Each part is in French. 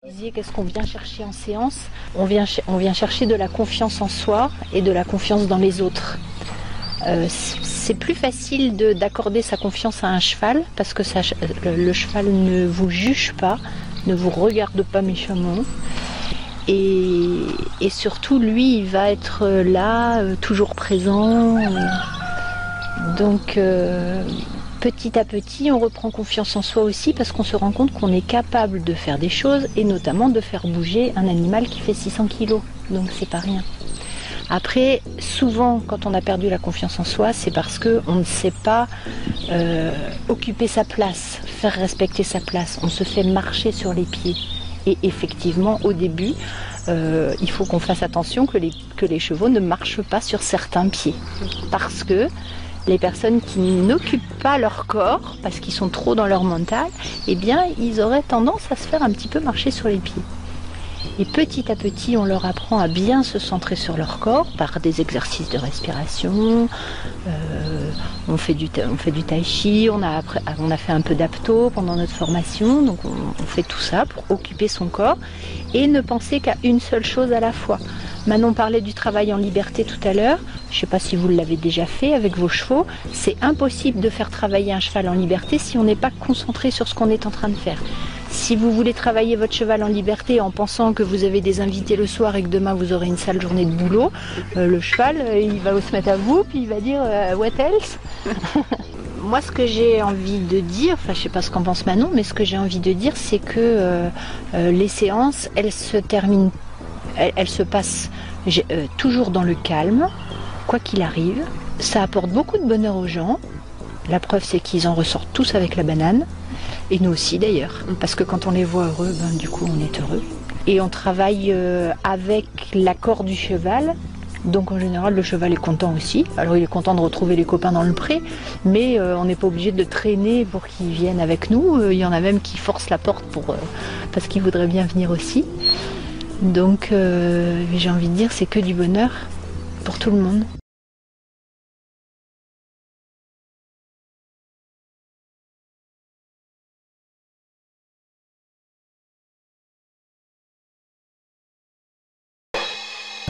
Qu'est-ce qu'on vient chercher en séance? On vient chercher de la confiance en soi et de la confiance dans les autres. C'est plus facile d'accorder sa confiance à un cheval parce que le cheval ne vous juge pas, ne vous regarde pas méchamment. Et surtout, lui, il va être là, toujours présent. Donc, petit à petit, on reprend confiance en soi aussi parce qu'on se rend compte qu'on est capable de faire des choses et notamment de faire bouger un animal qui fait 600 kg. Donc, c'est pas rien. Après, souvent, quand on a perdu la confiance en soi, c'est parce qu'on ne sait pas occuper sa place, faire respecter sa place. On se fait marcher sur les pieds. Et effectivement, au début, il faut qu'on fasse attention que les chevaux ne marchent pas sur certains pieds. Parce que les personnes qui n'occupent pas leur corps, parce qu'ils sont trop dans leur mental, eh bien, ils auraient tendance à se faire un petit peu marcher sur les pieds. Et petit à petit, on leur apprend à bien se centrer sur leur corps par des exercices de respiration. On fait du tai chi, on a fait un peu d'apto pendant notre formation. Donc on fait tout ça pour occuper son corps et ne penser qu'à une seule chose à la fois. Manon parlait du travail en liberté tout à l'heure. Je ne sais pas si vous l'avez déjà fait avec vos chevaux. C'est impossible de faire travailler un cheval en liberté si on n'est pas concentré sur ce qu'on est en train de faire. Si vous voulez travailler votre cheval en liberté en pensant que vous avez des invités le soir et que demain vous aurez une sale journée de boulot, le cheval, il va se mettre à vous puis il va dire « what else ?» Moi, ce que j'ai envie de dire, enfin je sais pas ce qu'en pense Manon, mais ce que j'ai envie de dire, c'est que les séances, elles se passent toujours dans le calme, quoi qu'il arrive. Ça apporte beaucoup de bonheur aux gens. La preuve, c'est qu'ils en ressortent tous avec la banane. Et nous aussi d'ailleurs, parce que quand on les voit heureux, du coup on est heureux. Et on travaille avec l'accord du cheval, donc en général le cheval est content aussi. Alors il est content de retrouver les copains dans le pré, mais on n'est pas obligé de traîner pour qu'ils viennent avec nous. Il y en a même qui forcent la porte parce qu'ils voudraient bien venir aussi. Donc j'ai envie de dire, c'est que du bonheur pour tout le monde.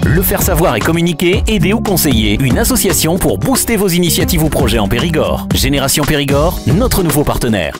Le faire savoir et communiquer, aider ou conseiller. Une association pour booster vos initiatives ou projets en Périgord. Génération Périgord, notre nouveau partenaire.